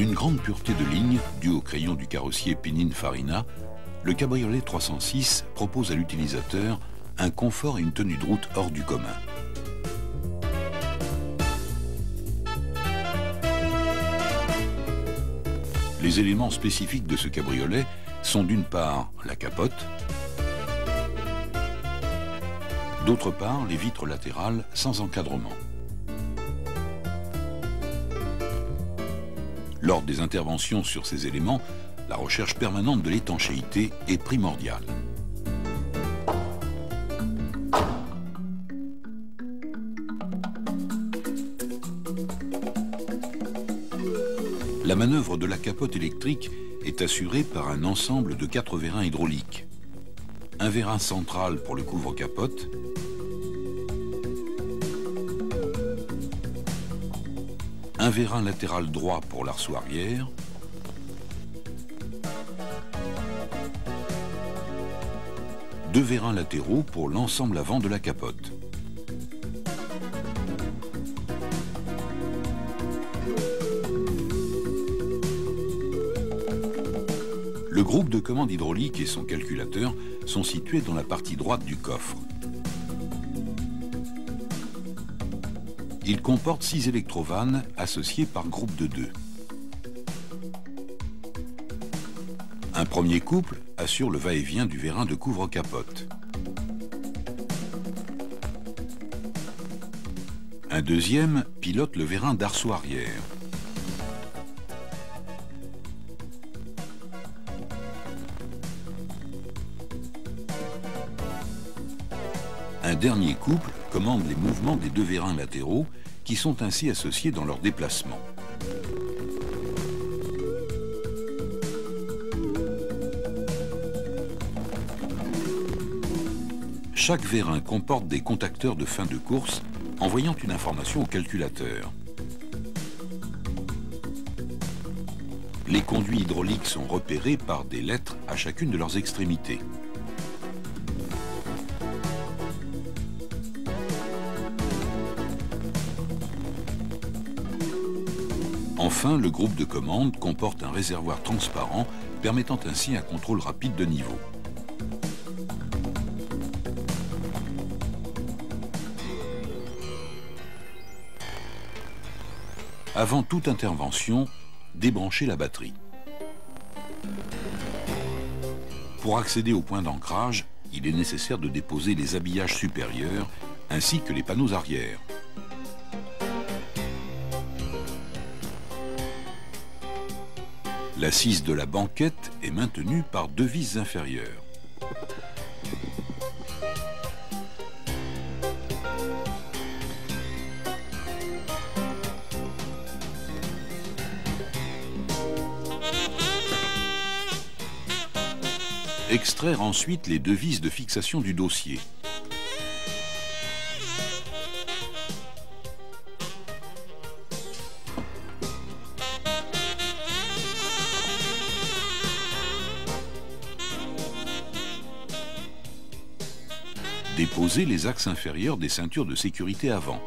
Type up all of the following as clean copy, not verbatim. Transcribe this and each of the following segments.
D'une grande pureté de ligne, due au crayon du carrossier Pininfarina, le cabriolet 306 propose à l'utilisateur un confort et une tenue de route hors du commun. Les éléments spécifiques de ce cabriolet sont d'une part la capote, d'autre part les vitres latérales sans encadrement. Lors des interventions sur ces éléments, la recherche permanente de l'étanchéité est primordiale. La manœuvre de la capote électrique est assurée par un ensemble de 4 vérins hydrauliques. Un vérin central pour le couvre-capote, un vérin latéral droit pour l'arceau arrière, deux vérins latéraux pour l'ensemble avant de la capote. Le groupe de commande hydraulique et son calculateur sont situés dans la partie droite du coffre. Il comporte 6 électrovannes associées par groupe de 2. Un premier couple assure le va-et-vient du vérin de couvre-capote. Un deuxième pilote le vérin d'arceau arrière. Un dernier couple commande les mouvements des 2 vérins latéraux qui sont ainsi associés dans leur déplacement. Chaque vérin comporte des contacteurs de fin de course envoyant une information au calculateur. Les conduits hydrauliques sont repérés par des lettres à chacune de leurs extrémités. Enfin, le groupe de commande comporte un réservoir transparent permettant ainsi un contrôle rapide de niveau. Avant toute intervention, débranchez la batterie. Pour accéder au point d'ancrage, il est nécessaire de déposer les habillages supérieurs ainsi que les panneaux arrière. L'assise de la banquette est maintenue par 2 vis inférieures. Extraire ensuite les 2 vis de fixation du dossier. Déposer les axes inférieurs des ceintures de sécurité avant.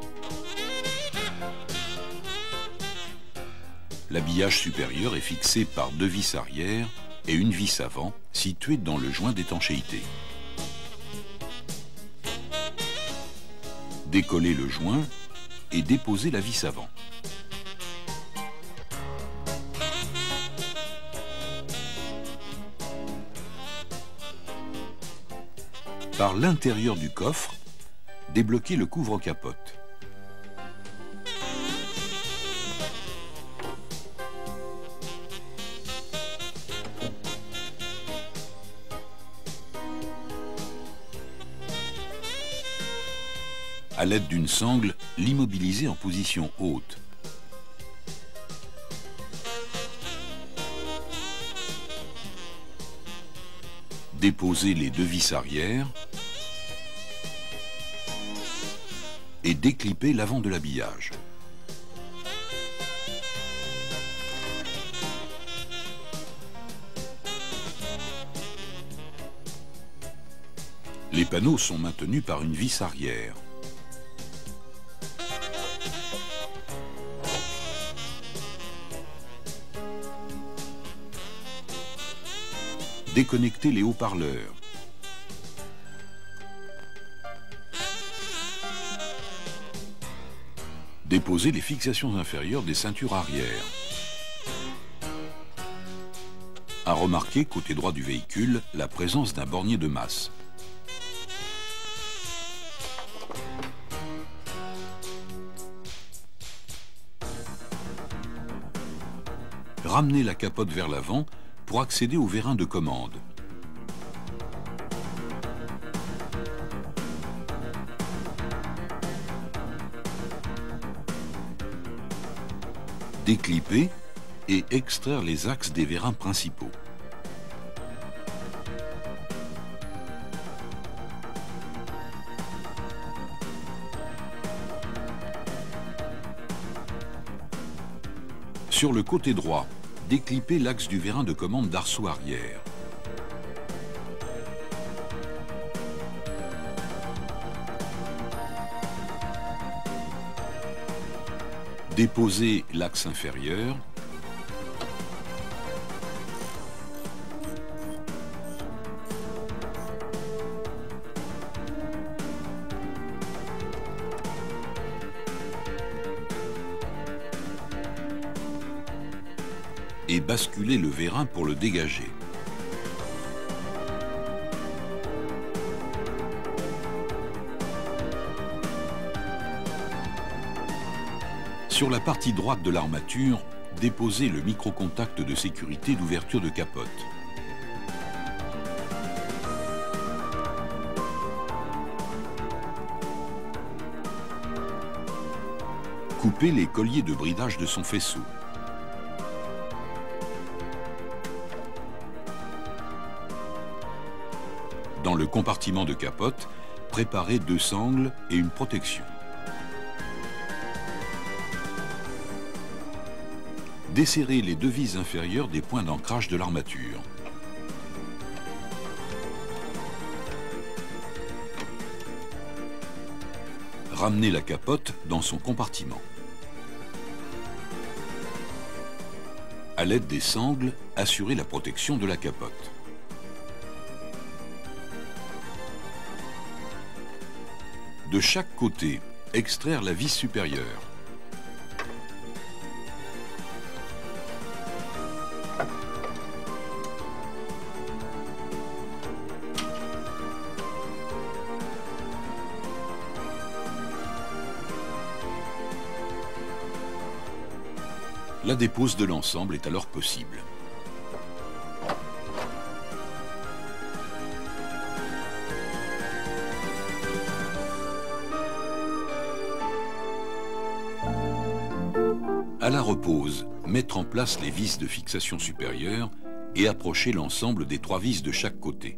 L'habillage supérieur est fixé par 2 vis arrière et une vis avant située dans le joint d'étanchéité. Décoller le joint et déposer la vis avant. Par l'intérieur du coffre, débloquer le couvre-capote. À l'aide d'une sangle, l'immobiliser en position haute. Déposer les 2 vis arrière et déclipper l'avant de l'habillage. Les panneaux sont maintenus par une vis arrière. Déconnecter les haut-parleurs. Déposer les fixations inférieures des ceintures arrière. À remarquer, côté droit du véhicule, la présence d'un bornier de masse. Ramener la capote vers l'avant pour accéder au vérin de commande. Déclipper et extraire les axes des vérins principaux. Sur le côté droit, déclipper l'axe du vérin de commande d'arceau arrière. Déposer l'axe inférieur. Et basculer le vérin pour le dégager. Sur la partie droite de l'armature, déposer le micro-contact de sécurité d'ouverture de capote. Couper les colliers de bridage de son faisceau. Dans le compartiment de capote, préparer 2 sangles et une protection. Desserrer les 2 vis inférieures des points d'ancrage de l'armature. Ramener la capote dans son compartiment. À l'aide des sangles, assurer la protection de la capote. De chaque côté, extraire la vis supérieure. La dépose de l'ensemble est alors possible. À la repose, mettre en place les vis de fixation supérieure et approcher l'ensemble des 3 vis de chaque côté.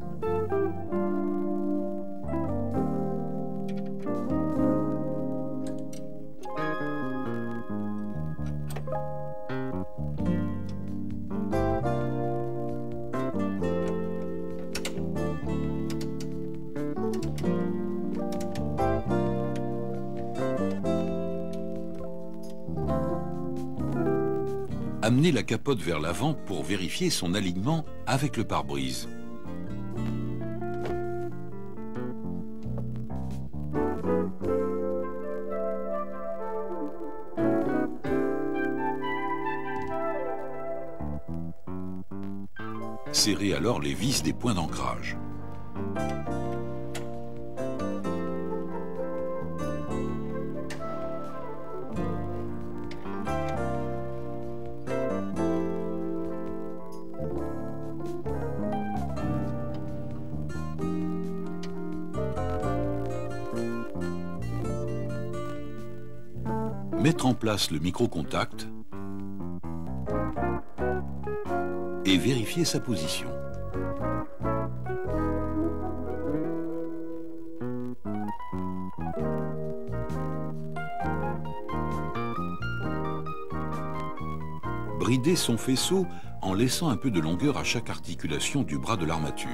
Amener la capote vers l'avant pour vérifier son alignement avec le pare-brise. Serrer alors les vis des points d'ancrage. Mettre en place le micro-contact et vérifier sa position. Brider son faisceau en laissant un peu de longueur à chaque articulation du bras de l'armature.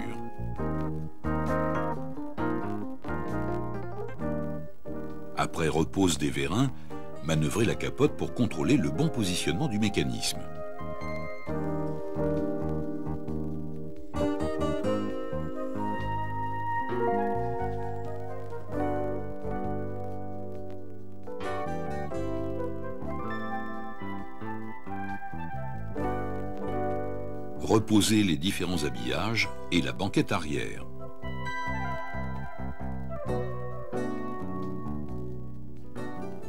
Après repose des vérins, manœuvrer la capote pour contrôler le bon positionnement du mécanisme. Reposer les différents habillages et la banquette arrière.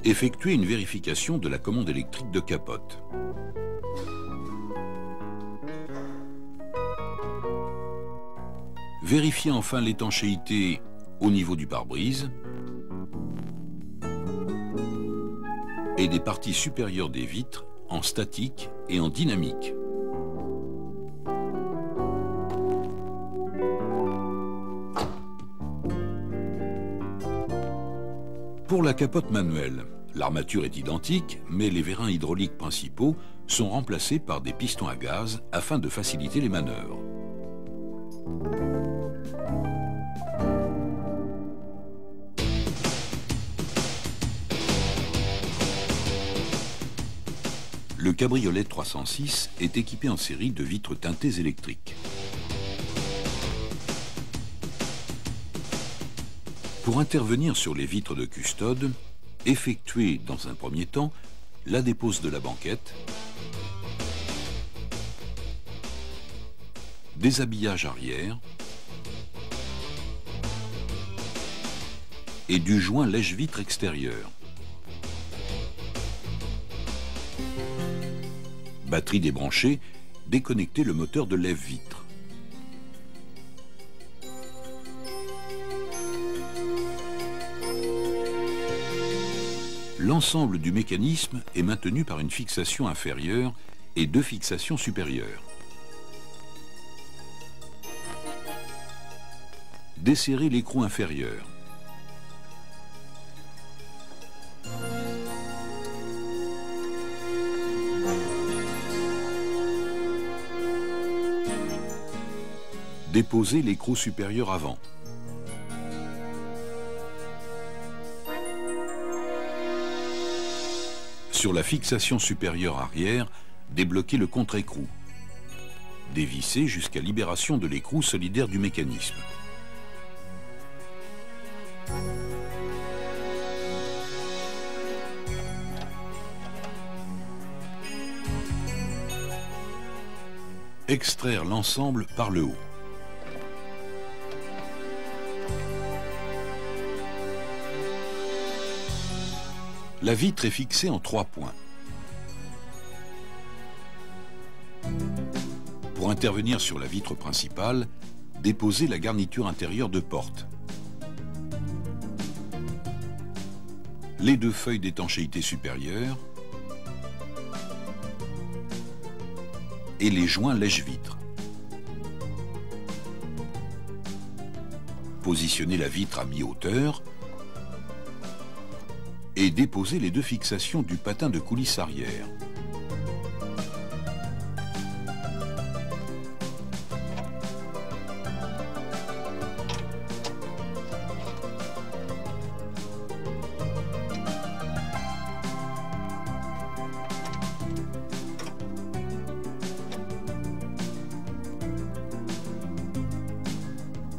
Effectuer une vérification de la commande électrique de capote. Vérifier enfin l'étanchéité au niveau du pare-brise et des parties supérieures des vitres en statique et en dynamique. Pour la capote manuelle, l'armature est identique, mais les vérins hydrauliques principaux sont remplacés par des pistons à gaz afin de faciliter les manœuvres. Le cabriolet 306 est équipé en série de vitres teintées électriques. Pour intervenir sur les vitres de custode, effectuez dans un premier temps la dépose de la banquette, déshabillage arrière et du joint lèche-vitre extérieur. Batterie débranchée, déconnectez le moteur de lève-vitre. L'ensemble du mécanisme est maintenu par une fixation inférieure et deux fixations supérieures. Desserrez l'écrou inférieur. Déposez l'écrou supérieur avant. Sur la fixation supérieure arrière, débloquez le contre-écrou. Dévissez jusqu'à libération de l'écrou solidaire du mécanisme. Extraire l'ensemble par le haut. La vitre est fixée en 3 points. Pour intervenir sur la vitre principale, déposez la garniture intérieure de porte. Les deux feuilles d'étanchéité supérieure et les joints lèche-vitre. Positionnez la vitre à mi-hauteur et déposez les deux fixations du patin de coulisse arrière.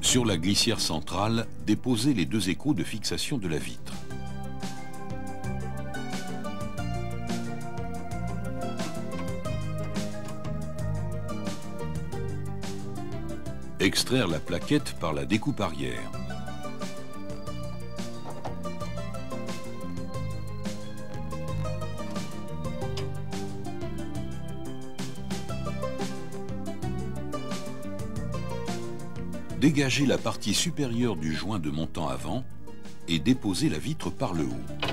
Sur la glissière centrale, déposez les deux écrous de fixation de la vitre. Extraire la plaquette par la découpe arrière. Dégagez la partie supérieure du joint de montant avant et déposez la vitre par le haut.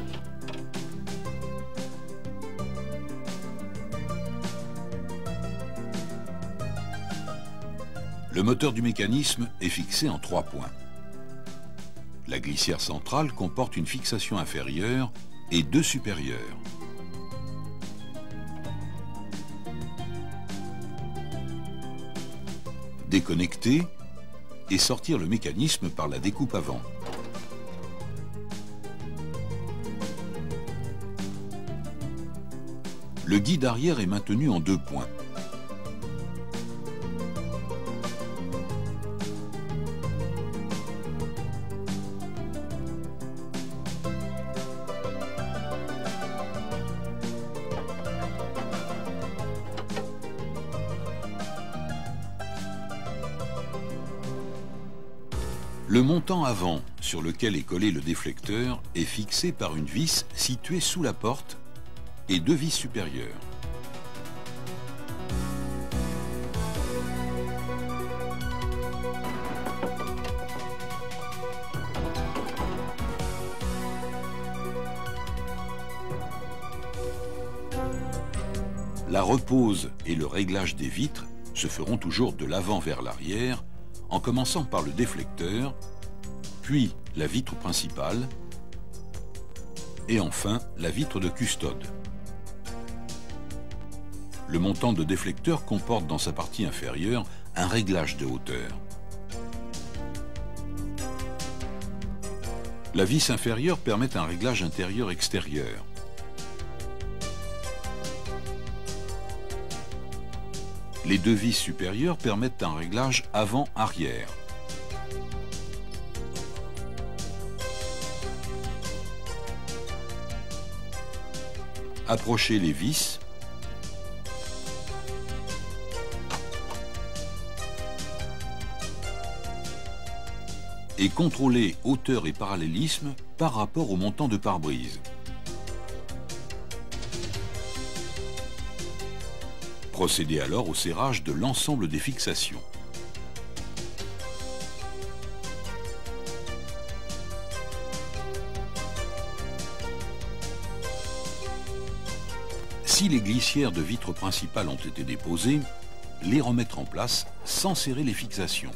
Le moteur du mécanisme est fixé en 3 points. La glissière centrale comporte une fixation inférieure et 2 supérieures. Déconnecter et sortir le mécanisme par la découpe avant. Le guide arrière est maintenu en 2 points. Le montant avant sur lequel est collé le déflecteur est fixé par une vis située sous la porte et deux vis supérieures. La repose et le réglage des vitres se feront toujours de l'avant vers l'arrière, en commençant par le déflecteur, puis la vitre principale, et enfin la vitre de custode. Le montant de déflecteur comporte dans sa partie inférieure un réglage de hauteur. La vis inférieure permet un réglage intérieur-extérieur. Les deux vis supérieures permettent un réglage avant-arrière. Approchez les vis et contrôlez hauteur et parallélisme par rapport au montant de pare-brise. Procédez alors au serrage de l'ensemble des fixations. Si les glissières de vitre principale ont été déposées, les remettre en place sans serrer les fixations.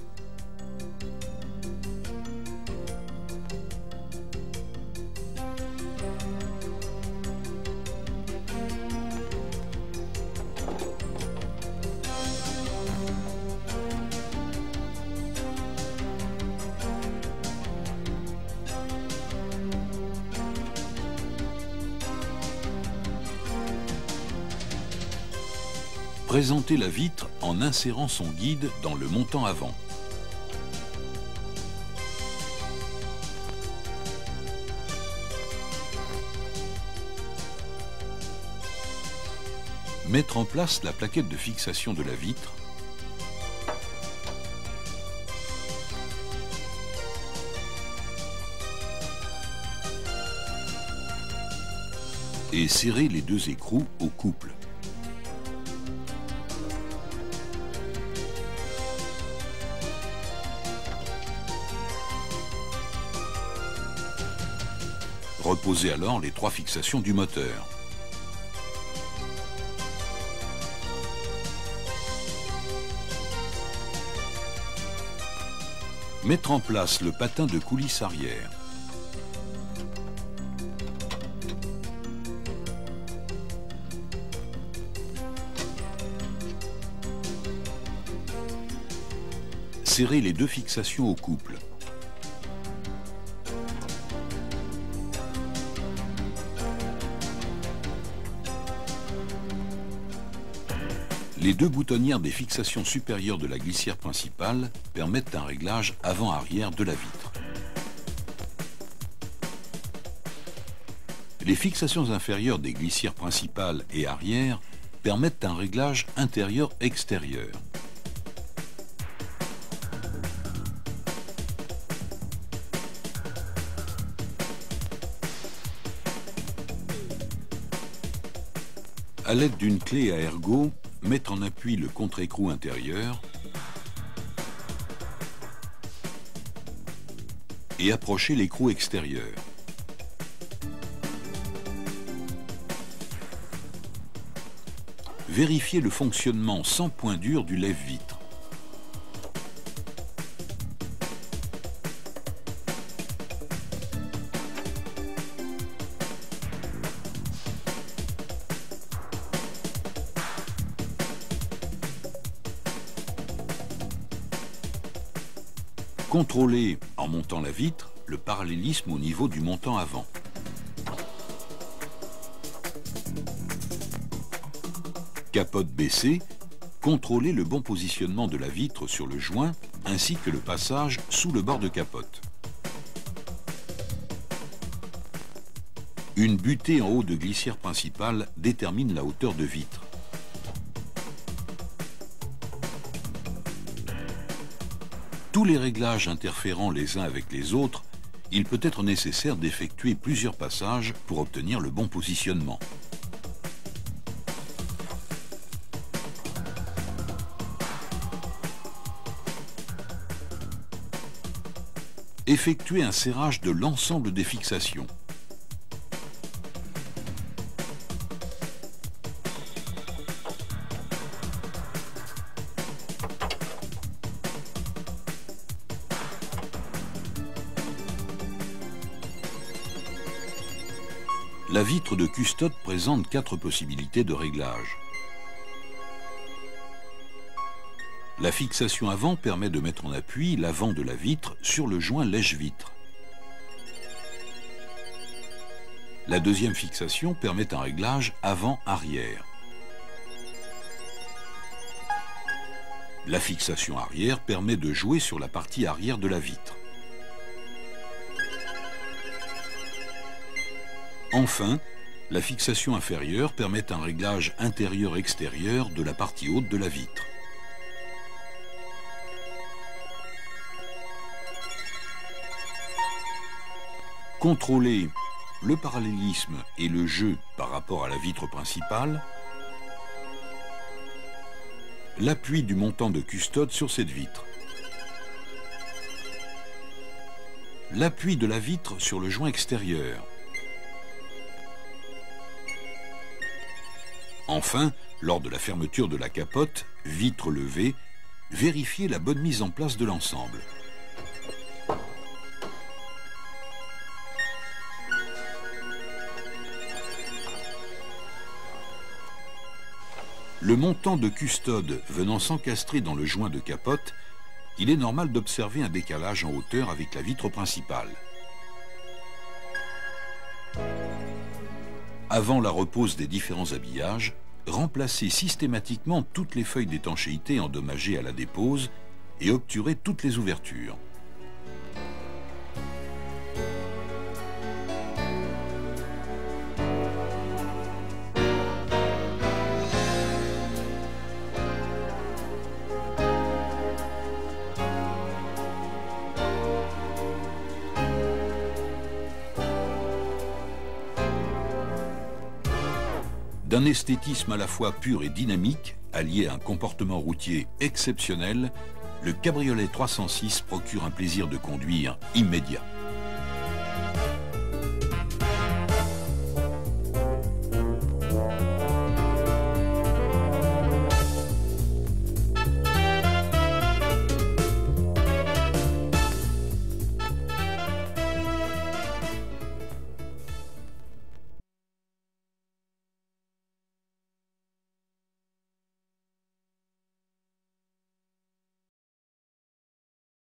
Présentez la vitre en insérant son guide dans le montant avant. Mettre en place la plaquette de fixation de la vitre. Et serrer les deux écrous au couple. Reposez alors les trois fixations du moteur. Mettre en place le patin de coulisse arrière. Serrer les deux fixations au couple. Les deux boutonnières des fixations supérieures de la glissière principale permettent un réglage avant-arrière de la vitre. Les fixations inférieures des glissières principales et arrière permettent un réglage intérieur-extérieur. À l'aide d'une clé à ergot, mettre en appui le contre-écrou intérieur et approcher l'écrou extérieur. Vérifiez le fonctionnement sans point dur du lève-vitre. Contrôlez, en montant la vitre, le parallélisme au niveau du montant avant. Capote baissée, contrôlez le bon positionnement de la vitre sur le joint ainsi que le passage sous le bord de capote. Une butée en haut de glissière principale détermine la hauteur de vitre. tous les réglages interférant les uns avec les autres, il peut être nécessaire d'effectuer plusieurs passages pour obtenir le bon positionnement. Effectuer un serrage de l'ensemble des fixations. La vitre de custode présente 4 possibilités de réglage. La fixation avant permet de mettre en appui l'avant de la vitre sur le joint lèche-vitre. La deuxième fixation permet un réglage avant-arrière. La fixation arrière permet de jouer sur la partie arrière de la vitre. Enfin, la fixation inférieure permet un réglage intérieur-extérieur de la partie haute de la vitre. Contrôler le parallélisme et le jeu par rapport à la vitre principale, l'appui du montant de custode sur cette vitre, l'appui de la vitre sur le joint extérieur, enfin, lors de la fermeture de la capote, vitre levée, vérifier la bonne mise en place de l'ensemble. Le montant de custode venant s'encastrer dans le joint de capote, il est normal d'observer un décalage en hauteur avec la vitre principale. Avant la repose des différents habillages, remplacez systématiquement toutes les feuilles d'étanchéité endommagées à la dépose et obturez toutes les ouvertures. D'un esthétisme à la fois pur et dynamique, allié à un comportement routier exceptionnel, le cabriolet 306 procure un plaisir de conduire immédiat.